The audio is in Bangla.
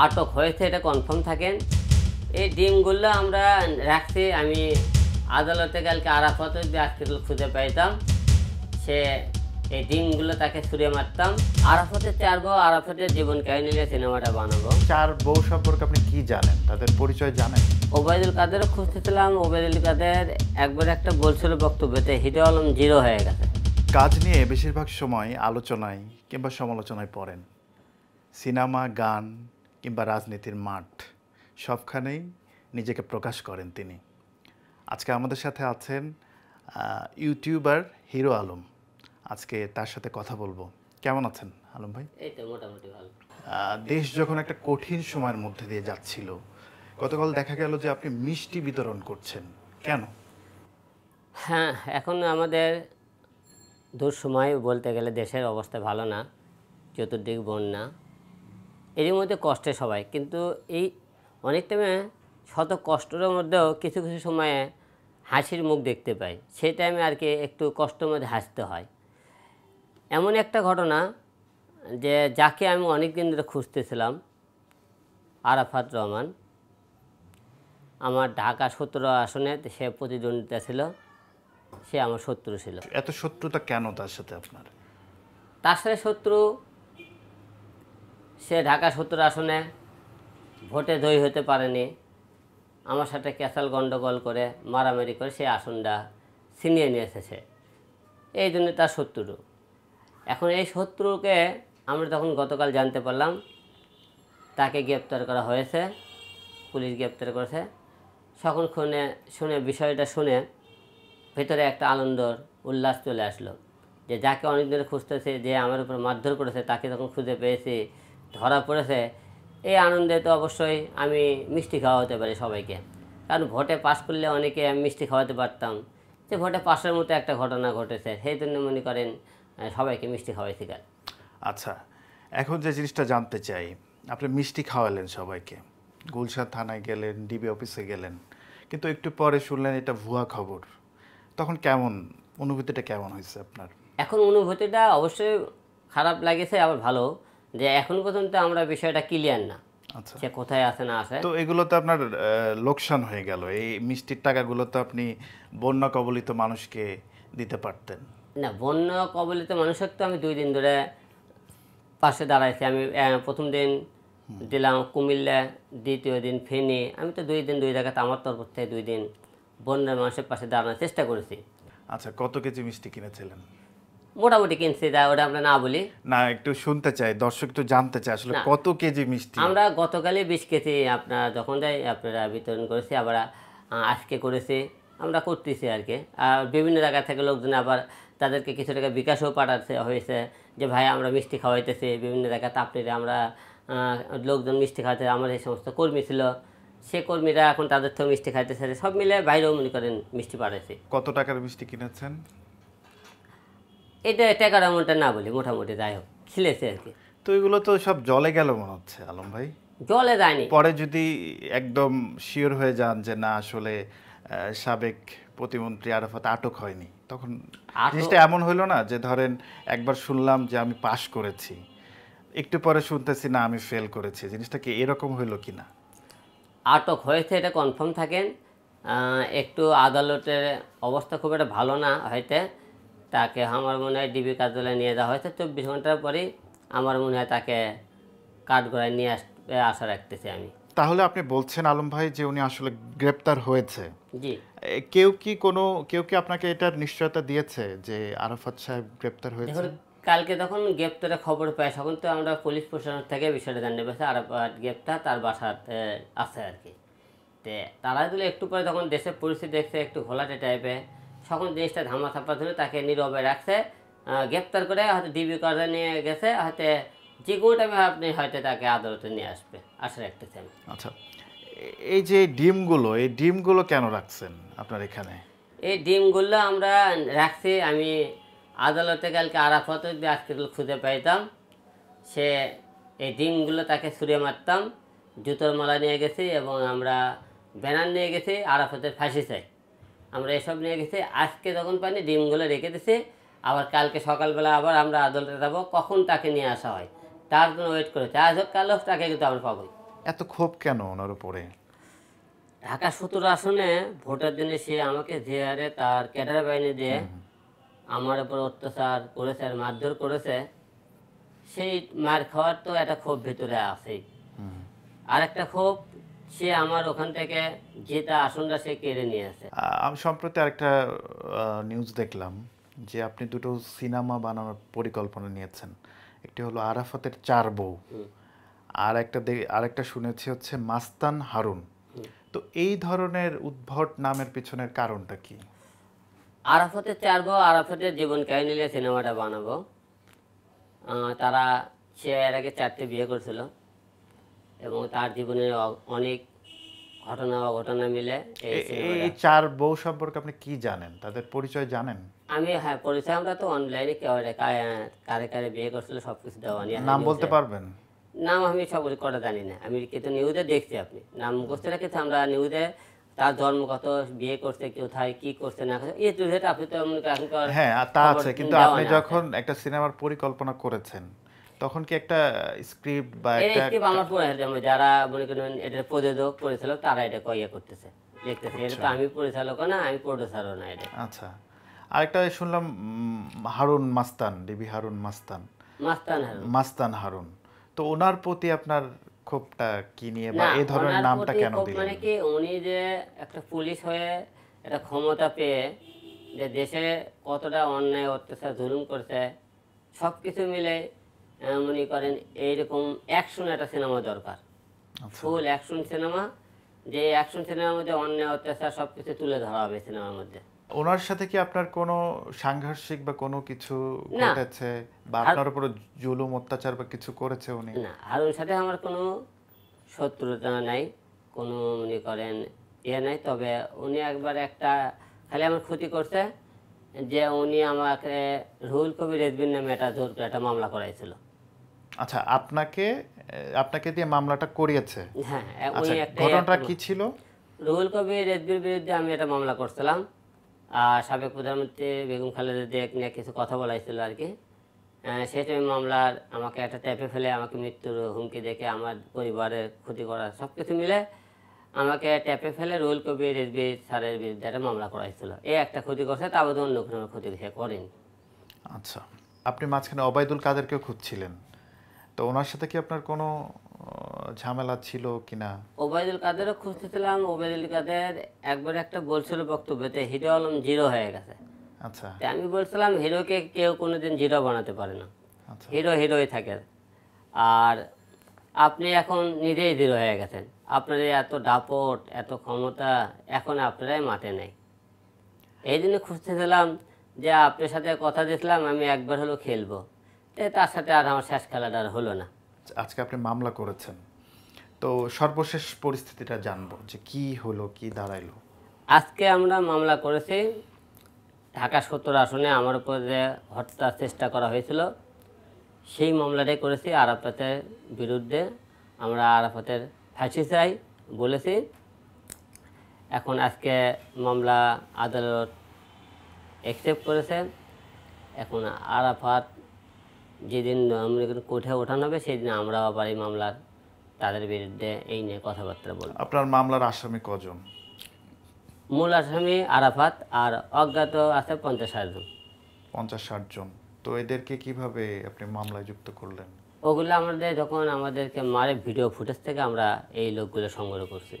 আটক হয়েছে এটা কনফার্ম থাকেন। এই ডিমগুলো আমরা রাখছি, আমি আদালতে কালকে আরাফাতে যদি আজকে খুঁজে পাইতাম, সে এই ডিমগুলো তাকে ছুঁড়ে মারতাম। আরাফাতের 4 বউ, আরাফাতের জীবন কাহিনী নিয়ে সিনেমাটা বানাবো। 4 বউ সম্পর্কে আপনি কি জানেন, তাদের পরিচয় জানেন? ওবায়দুল কাদেরও খুঁজতেছিলাম। ওবায়দুল কাদের একবার একটা বলছিল বক্তব্যতে, হিরো আলম জিরো হয়ে গেছে। কাজ নিয়ে বেশিরভাগ সময় আলোচনায় কিংবা সমালোচনায় পড়েন। সিনেমা, গান কিংবা রাজনীতির মাঠ সবখানেই নিজেকে প্রকাশ করেন তিনি। আজকে আমাদের সাথে আছেন ইউটিউবার হিরো আলম। আজকে তার সাথে কথা বলবো। কেমন আছেন আলম ভাই? এই তো মোটামুটি ভালো। দেশ যখন একটা কঠিন সময়ের মধ্যে দিয়ে যাচ্ছিল, গতকাল দেখা গেল যে আপনি মিষ্টি বিতরণ করছেন, কেন? হ্যাঁ, এখন আমাদের দুঃসময় বলতে গেলে দেশের অবস্থা ভালো না, চতুর্দিক বন্যা, এরই মধ্যে কষ্টে সবাই, কিন্তু এই অনেক টাইমে শত কষ্টের মধ্যেও কিছু কিছু সময়ে হাসির মুখ দেখতে পাই। সেই টাইমে আর কি একটু কষ্টের মধ্যে হাসতে হয়। এমন একটা ঘটনা যে যাকে আমি অনেক দিন ধরে খুঁজতেছিলাম, আরাফাত রহমান, আমার ঢাকা 17 আসনে সে প্রতিদ্বন্দ্বিতা ছিল, সে আমার শত্রু ছিল। এত শত্রুতা কেন তার সাথে আপনার? তার সাথে শত্রু, সে ঢাকা 17 আসনে ভোটে জয়ী হতে পারেনি, আমার সাথে ক্যাসাল গণ্ডগোল করে মারামারি করে সে আসনটা ছিনিয়ে নিয়ে এসেছে, এই জন্য তার শত্রু। এখন এই শত্রুকে আমরা তখন গতকাল জানতে পারলাম তাকে গ্রেপ্তার করা হয়েছে, পুলিশ গ্রেপ্তার করেছে। সকল শুনে বিষয়টা শুনে ভেতরে একটা আনন্দর উল্লাস চলে আসলো, যে যাকে অনেক দিন খুঁজতেছে, যে আমার উপর মারধর করেছে, তাকে যখন খুঁজে পেয়েছি, ধরা পড়েছে, এই আনন্দে তো অবশ্যই আমি মিষ্টি খাওয়াতে পারি সবাইকে। কারণ ভোটে পাশ করলে অনেকে আমি মিষ্টি খাওয়াতে পারতাম, যে ভোটে পাশের মতো একটা ঘটনা ঘটেছে, সেই জন্য মনে করেন সবাইকে মিষ্টি খাওয়াইছি। কাল আচ্ছা, এখন যে জিনিসটা জানতে চাই, আপনি মিষ্টি খাওয়ালেন সবাইকে, গুলশান থানায় গেলেন, ডিবি অফিসে গেলেন, কিন্তু একটু পরে শুনলেন এটা ভুয়া খবর, তখন কেমন অনুভূতিটা কেমন হয়েছে আপনার? এখন অনুভূতিটা অবশ্যই খারাপ লাগেছে, আবার ভালো, যে এখন পর্যন্ত আমরা বিষয়টা ক্লিয়ার না, আচ্ছা, সে কোথায় আছে না আছে। তো এগুলো তো আপনার লোকসান হয়ে গেল। এই মিষ্টির টাকাগুলো তো আপনি বন্যা কবলিত মানুষকে দিতে পারতেন। না, বন্যা কবলিত মানুষের তো আমি 2 দিন ধরে পাশে দাঁড়াইছি। আমি প্রথম দিন দিলাম কুমিল্লা, দ্বিতীয় দিন ফেনী। আমি তো 2 দিন 2 জায়গাতে আমার তরফ থেকে 2 দিন বন্যার মানুষের পাশে দাঁড়ানোর চেষ্টা করেছি। আচ্ছা, কত কেজি মিষ্টি কিনেছিলেন? মোটামুটি কিনছি, তা ওটা আমরা না বলি না, একটু শুনতে চাই, দর্শক তো জানতে চায় আসলে না। কত কেজি মিষ্টি। আমরা গতকালই 20 কেজি আপনারা যখন যাই আপনারা বিতরণ করেছি, আবার আজকে করেছি, আমরা করতেছি আর কি। আর বিভিন্ন জায়গা থেকে লোকজন আবার তাদেরকে কিছু টাকা বিকাশও পাঠাতে হয়েছে, যে ভাই আমরা মিষ্টি খাওয়াইতেছি বিভিন্ন জায়গাতে, আপনারা আমরা লোকজন মিষ্টি খাওয়াতে, আমার এই সমস্ত কর্মী ছিল, সে কর্মীরা এখন তাদের তো মিষ্টি খাইতেছে, সব মিলে বাইরেও মনে করেন মিষ্টি পাঠাইছি। কত টাকার মিষ্টি কিনেছেন? এটা টাকার অ্যামাউন্টটা না বলি, মোটামুটি যাই হোক খিলেছে আর কি। তো এগুলো তো সব জলে গেল মনে হচ্ছে আলম ভাই। জলে যায়নি। পরে যদি একদম শিওর হয়ে যান যে না আসলে সাবেক প্রতিমন্ত্রী আরাফাত আটক হয়নি, তখন জিনিসটা এমন হইলো না যে ধরেন একবার শুনলাম যে আমি পাশ করেছি, একটু পরে শুনতেছি না আমি ফেল করেছি, জিনিসটা কি এরকম হইলো কি না? আটক হয়েছে এটা কনফার্ম থাকেন। একটু আদালতের অবস্থা খুব একটা ভালো না হয়তো, তাকে আমার মনে হয় ডিবি কার্যালয়ে নিয়ে যাওয়া হয়েছে। 24 ঘন্টার পরেই আমার মনে হয় তাকে কাঠগড়ায় নিয়ে আশা রাখতেছি আমি। তাহলে আপনি বলছেন আলম ভাই যে উনি আসলে গ্রেপ্তার হয়েছে। জি, কেউ কি আপনাকে এটার নিশ্চয়তা দিয়েছে যে আরাফাত সাহেব গ্রেপ্তার হয়েছে? দেখুন, কালকে যখন গ্রেপ্তারের খবর পাই তখন তো আমরা পুলিশ প্রশাসন থেকে বিষয়টা জানতে পেরেছি আরাফাত গ্রেপ্তার, তার বাসাতে আছে আর কি। তারা যদি একটু পরে যখন দেশের পরিস্থিতি দেখছে একটু ঘোলাটে টাইপের, তখন জিনিসটা ধামা থাপার জন্য তাকে নীরবে রাখছে, গ্রেপ্তার করে হয়তো ডিবি কার্ডে নিয়ে গেছে, হয়তো যে কোনো টাইমে আপনি হয়তো তাকে আদালতে নিয়ে আসবে, আশা রাখতেছি আমি। আচ্ছা, এই যে এই ডিমগুলো কেন রাখছেন আপনার এখানে? এই ডিমগুলো আমরা রাখছি, আমি আদালতে কালকে আরাফাতে যদি আজকে খুঁজে পাইতাম, সে এই ডিমগুলো তাকে ছুঁড়ে মারতাম। জুতোর মালা নিয়ে গেছি এবং আমরা ব্যানার নিয়ে গেছি, আরাফাতের ফাঁসি চাই, আমরা এসব নিয়ে গেছি। আজকে যখন পাইনি ডিমগুলো রেখে দিছি, আবার কালকে সকালবেলা আবার আমরা আদালতে যাবো, কখন তাকে নিয়ে আসা হয় তার জন্য ওয়েট করেছি। আজ হোক কাল হোক তাকে কিন্তু আমরা পাবোই। এত ক্ষোভ কেন ওনার উপরে? ঢাকা 17 আসনে ভোটের দিনে সে আমাকে যে হারে তার ক্যাডার বাহিনী দিয়ে আমার উপর অত্যাচার করেছে আর মারধর করেছে, সেই মার খাওয়ার তো একটা ক্ষোভ ভিতরে আছেই। আর একটা ক্ষোভ, সে আমার ওখান থেকে যেটা আসনটা সে কেড়ে নিয়েছে। আমি সম্প্রতি আরেকটা নিউজ দেখলাম যে আপনি দুটো সিনেমা বানানোর পরিকল্পনা নিয়েছেন। একটি হলো আরাফাতের 4 বউ, আরেকটা শুনেছি হচ্ছে মাস্তান হারুন। তো এই ধরনের উদ্ভট নামের পিছনের কারণটা কি? আরাফাতের 4 বউ, আরাফাতের জীবন কাহিনী নিয়ে সিনেমাটা বানাবো। তারা সে এর আগে 4টে বিয়ে করেছিল এবং তার জীবনের অনেক ঘটনা অঘটনা মিলে এই এই সিনেমাটা। 4 বউ সম্পর্কে আপনি কি জানেন? তাদের পরিচয় জানেন? আমি হ্যাঁ পরিচয়, আমরা তো অনলাইনে কারে কারে বিয়ে করছিল সব কিছু দেওয়া নিয়ে নাম বলতে পারবেন? নাম আমি সব কটা জানি না, আমি কিন্তু নিউজে দেখছি, আপনি নাম করছে না কিন্তু আমরা নিউজে তার জন্মগত, বিয়ে করছে কোথায়, কি করছে না করছে, এই টু জেড আপনি তো এখনকার হ্যাঁ, তা খবর আছে, কিন্তু দেওয়া আপনি না। যখন একটা সিনেমার পরিকল্পনা করেছেন তখন কি একটা স্ক্রিপ্ট বা এই একটা স্ক্রিপ্ট আমার পড়ে যেমন যারা মনে করেন এটা প্রযোজক পরিচালক তারা এটা ইয়ে করতেছে, দেখতেছে। এটা তো আমি পরিচালক না, আমি প্রডিউসারও না এটা। আচ্ছা, আরেকটা শুনলাম হারুন মাস্তান, ডিবি হারুন মাস্তান, মাস্তান হারুন। মাস্তান হারুন। তো ওনার প্রতি আপনার ক্ষোভটা কি নিয়ে বা না, এই ধরনের ওনার নামটা প্রতি কেন খুব দিলেন? মানে কি, উনি যে একটা পুলিশ হয়ে একটা ক্ষমতা পেয়ে যে দেশে কতটা অন্যায় অত্যাচার জুলুম করছে সব কিছু মিলে মনে করেন এইরকম অ্যাকশন একটা সিনেমা দরকার, ফুল অ্যাকশন সিনেমা, যে অ্যাকশন সিনেমার মধ্যে অন্যায় অত্যাচার সব কিছু তুলে ধরা হবে সিনেমার মধ্যে। ওনার সাথে কি আপনার কোনো সাংঘর্ষিক বা কোনো কিছু না। ঘটেছে বা আপনার উপর জুলুম অত্যাচার বা কিছু করেছে উনি? না, হারুন সাথে আমার কোনো শত্রুতা নাই, কোনো মনে করেন নাই। তবে উনি একবার একটা খালি আমার ক্ষতি করছে, যে উনি আমাকে রুহুল কবির রেজবির নামে একটা জোর করে একটা মামলা করাইছিল। আচ্ছা, আপনাকে দিয়ে মামলাটা করিয়েছে? হ্যাঁ, আচ্ছা, উনি একটা ঘটনাটা কি ছিল? রুহুল কবির রেজবির বিরুদ্ধে আমি একটা মামলা করছিলাম। আর সাবেক প্রধানমন্ত্রী বেগম খালেদা জিয়া নিয়ে কিছু কথা বলাইছিল আর কি। সেই টাইম মামলার আমাকে একটা ট্যাপে ফেলে আমাকে মৃত্যুর হুমকি দেখে আমার পরিবারের ক্ষতি করা সব কিছু মিলে আমাকে ট্যাপে ফেলে রুহুল কবির রেজবি স্যারের বিরুদ্ধে একটা মামলা করাইছিল। এই একটা ক্ষতি করছে, তা বাদে অন্য কোনো ক্ষতি সে করেনি। আচ্ছা, আপনি মাঝখানে অবায়দুল কাদেরকেও খুঁজছিলেন, তো ওনার সাথে কি আপনার কোনো ঝামেলা ছিল কিনা? ওবায়দুল কাদেরও খুঁজতেছিলাম। ওবায়দুল কাদের একবার একটা বলছিল বক্তব্যতে হিরো আলম জিরো হয়ে গেছে। আচ্ছা তাই আমি বলছিলাম হিরোকে কেউ কোনোদিন জিরো বানাতে পারে না, আচ্ছা হিরো হিরোই থাকে। আর আপনি এখন নিজেই জিরো হয়ে গেছেন, আপনার এই এত দাপট এত ক্ষমতা এখন আপনারাই মাঠে নেই। এই জন্য খুঁজতেছিলাম যে আপনার সাথে কথা দিয়েছিলাম আমি একবার হলো খেলবো, তার সাথে আর আমার শেষ খেলাটা আর হলো না। আজকে আপনি মামলা করেছেন, তো সর্বশেষ পরিস্থিতিটা জানবো যে কি হলো, কি দাঁড়াইলো। আজকে আমরা মামলা করেছি ঢাকা 17 আসনে আমার উপর যে হত্যার চেষ্টা করা হয়েছিল সেই মামলাটাই করেছি আরাফাতের বিরুদ্ধে। আমরা আরাফাতের ফাঁসি চাই বলেছি। এখন আজকে মামলা আদালত অ্যাকসেপ্ট করেছে। এখন আরাফাত যেদিন কোর্টে ওঠানো হবে সেই দিন আমরা আবার এই মামলার তাদের বিরুদ্ধে এই নিয়ে কথাবার্তা বলব। আপনার মামলার আসামি কজন? মূল আসামি আরাফাত আর অজ্ঞাত আছে 50-60 জন। 50-60 জন। তো এদেরকে কিভাবে আপনি মামলায় যুক্ত করলেন? ওগুলো আমাদের যখন আমাদেরকে মারে ভিডিও ফুটেজ থেকে আমরা এই লোকগুলো সংগ্রহ করছি।